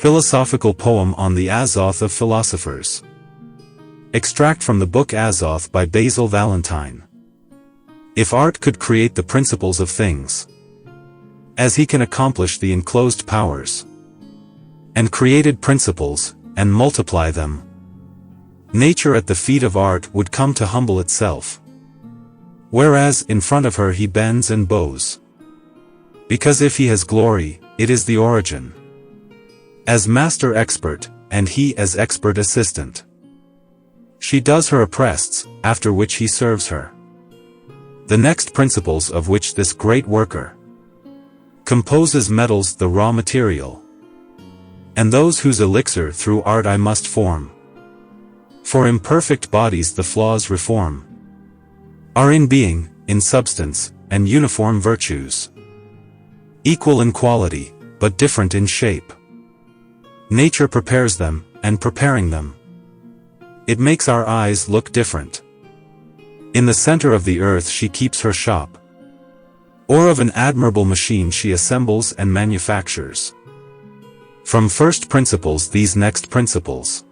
Philosophical poem on the Azoth of Philosophers. Extract from the book Azoth by Basil Valentine. If art could create the principles of things, as he can accomplish the enclosed powers, and created principles, and multiply them, nature at the feet of art would come to humble itself, whereas in front of her he bends and bows. Because if he has glory, it is the origin, as master expert, and he as expert assistant. She does her oppressed, after which he serves her. The next principles of which this great worker composes metals the raw material, and those whose elixir through art I must form. For imperfect bodies the flaws reform, are in being, in substance, and uniform virtues, equal in quality, but different in shape. Nature prepares them, and preparing them, it makes our eyes look different. In the center of the earth she keeps her shop, or of an admirable machine she assembles and manufactures. From first principles these next principles,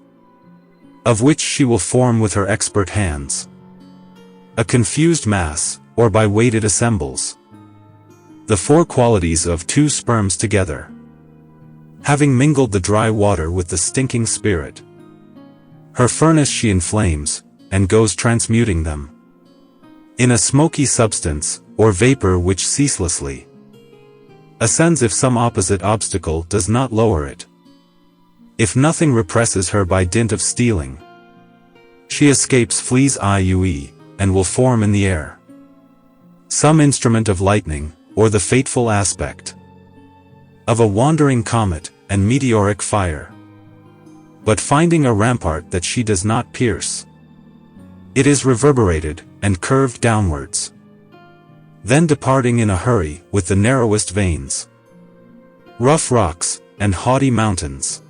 of which she will form with her expert hands a confused mass, or by weight it assembles the four qualities of two sperms together, having mingled the dry water with the stinking spirit. Her furnace she inflames, and goes transmuting them in a smoky substance, or vapor which ceaselessly ascends if some opposite obstacle does not lower it. If nothing represses her by dint of stealing, she escapes flees IUE, and will form in the air some instrument of lightning, or the fateful aspect of a wandering comet, and meteoric fire. But finding a rampart that she does not pierce, it is reverberated, and curved downwards, then departing in a hurry, with the narrowest veins, rough rocks, and haughty mountains.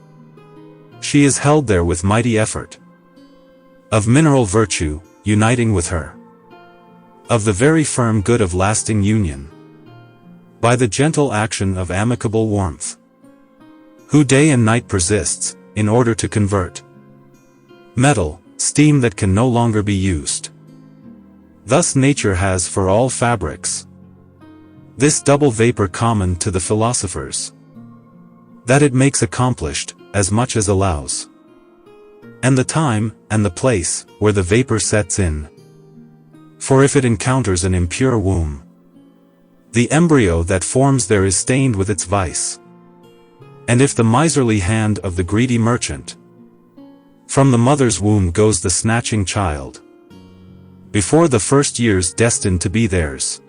She is held there with mighty effort of mineral virtue, uniting with her, of the very firm good of lasting union, by the gentle action of amicable warmth, who day and night persists, in order to convert metal, steam that can no longer be used. Thus nature has for all fabrics this double vapor common to the philosophers, that it makes accomplished, as much as allows, and the time, and the place, where the vapor sets in. For if it encounters an impure womb, the embryo that forms there is stained with its vice. And if the miserly hand of the greedy merchant, from the mother's womb goes the snatching child, before the first years destined to be theirs,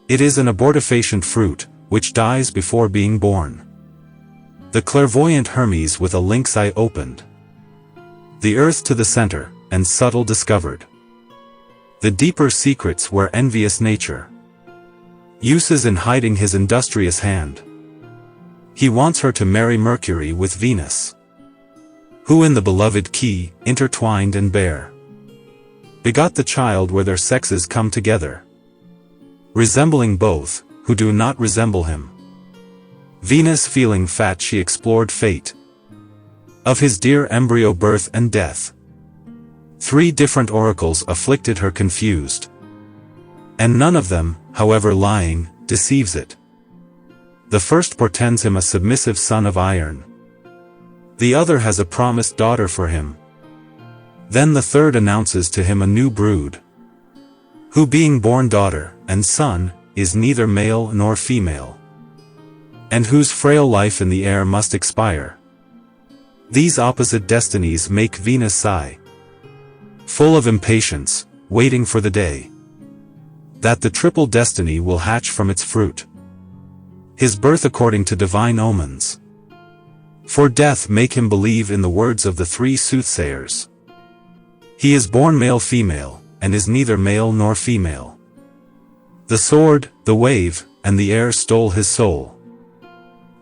it is an abortifacient fruit, which dies before being born. The clairvoyant Hermes with a lynx eye opened the earth to the center, and subtle discovered the deeper secrets where envious nature uses in hiding his industrious hand. He wants her to marry Mercury with Venus, who in the beloved key, intertwined and bare, begot the child where their sexes come together, resembling both, who do not resemble him. Venus feeling fat she explored fate of his dear embryo birth and death. 3 different oracles afflicted her confused, and none of them, however lying, deceives it. The first portends him a submissive son of iron, the other has a promised daughter for him. Then the third announces to him a new brood, who being born daughter, and son, is neither male nor female, and whose frail life in the air must expire. These opposite destinies make Venus sigh, full of impatience, waiting for the day that the triple destiny will hatch from its fruit, his birth according to divine omens. For death make him believe in the words of the 3 soothsayers. He is born male-female, and is neither male nor female. The sword, the wave, and the air stole his soul.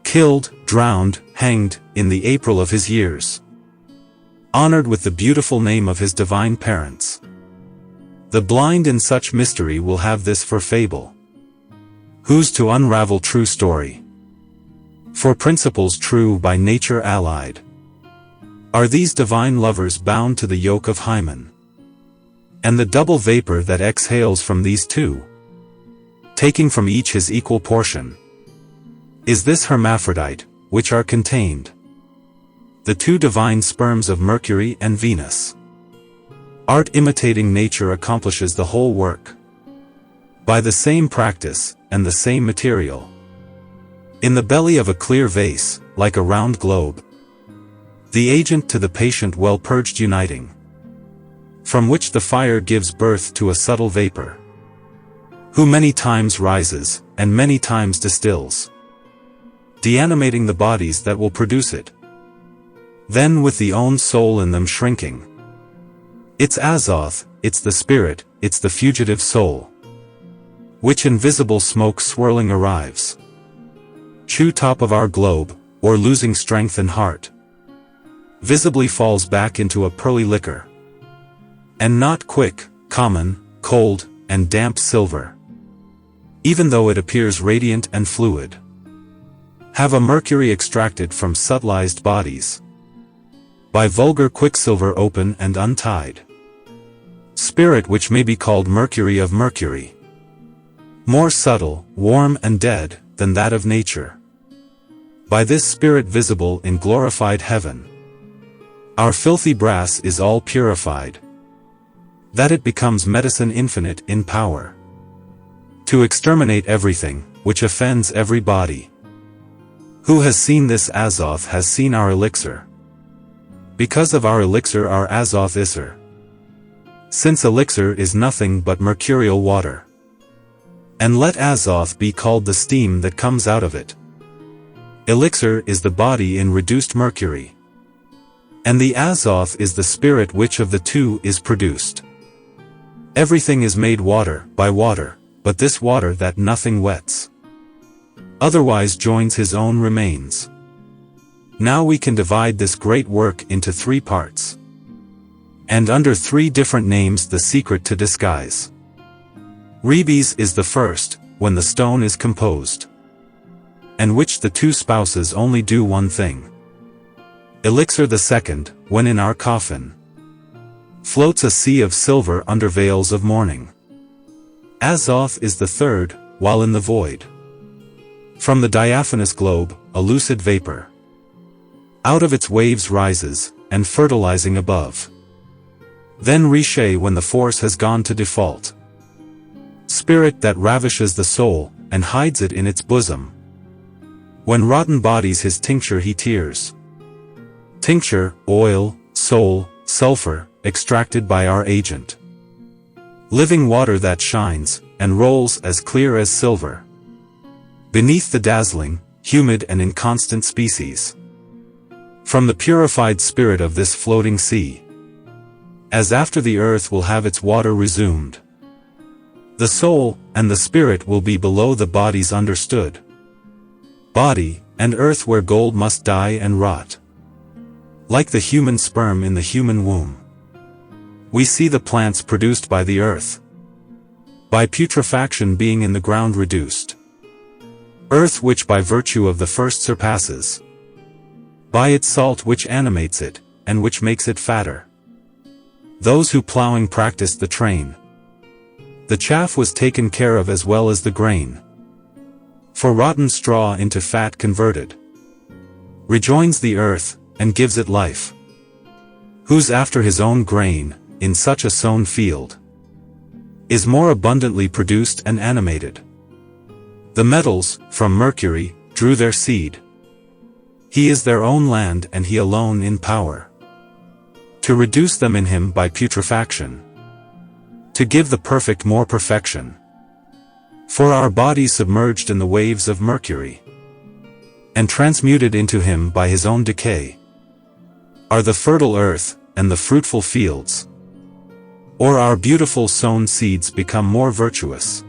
Killed, drowned, hanged, in the April of his years. Honored with the beautiful name of his divine parents. The blind in such mystery will have this for fable. Who's to unravel true story? For principles true by nature allied, are these divine lovers bound to the yoke of Hymen. And the double vapor that exhales from these two, taking from each his equal portion, is this hermaphrodite, which are contained the two divine sperms of Mercury and Venus. Art imitating nature accomplishes the whole work by the same practice and the same material. In the belly of a clear vase, like a round globe, the agent to the patient well purged uniting, from which the fire gives birth to a subtle vapor, who many times rises, and many times distills, deanimating the bodies that will produce it. Then with the own soul in them shrinking, it's Azoth, it's the spirit, it's the fugitive soul, which in visible smoke swirling arrives, chew top of our globe, or losing strength and heart, visibly falls back into a pearly liquor, and not quick, common, cold, and damp silver, even though it appears radiant and fluid. Have a mercury extracted from subtilized bodies, by vulgar quicksilver open and untied. Spirit which may be called mercury of Mercury, more subtle, warm and dead, than that of nature. By this spirit visible in glorified heaven, our filthy brass is all purified, that it becomes medicine infinite in power, to exterminate everything, which offends every body. Who has seen this Azoth has seen our elixir. Because of our elixir our Azoth isser. Since elixir is nothing but mercurial water. And let Azoth be called the steam that comes out of it. Elixir is the body in reduced mercury, and the Azoth is the spirit which of the two is produced. Everything is made water by water, but this water that nothing wets, otherwise joins his own remains. Now we can divide this great work into 3 parts, and under 3 different names the secret to disguise. Rebes is the first, when the stone is composed, and which the 2 spouses only do one thing. Elixir the second, when in our coffin floats a sea of silver under veils of mourning. Azoth is the third, while in the void, from the diaphanous globe, a lucid vapor, out of its waves rises, and fertilizing above. Then Riche when the force has gone to default. Spirit that ravishes the soul, and hides it in its bosom. When rotten bodies his tincture he tears. Tincture, oil, soul, sulfur, extracted by our agent. Living water that shines, and rolls as clear as silver, beneath the dazzling, humid and inconstant species. From the purified spirit of this floating sea, as after the earth will have its water resumed, the soul and the spirit will be below the bodies understood. Body, and earth where gold must die and rot, like the human sperm in the human womb. We see the plants produced by the earth, by putrefaction being in the ground reduced. Earth which by virtue of the first surpasses, by its salt which animates it, and which makes it fatter. Those who plowing practiced the train, the chaff was taken care of as well as the grain. For rotten straw into fat converted, rejoins the earth, and gives it life. Who's after his own grain, in such a sown field, is more abundantly produced and animated. The metals, from Mercury, drew their seed. He is their own land and he alone in power, to reduce them in him by putrefaction, to give the perfect more perfection. For our bodies submerged in the waves of Mercury, and transmuted into him by his own decay, are the fertile earth, and the fruitful fields, or our beautiful sown seeds become more virtuous.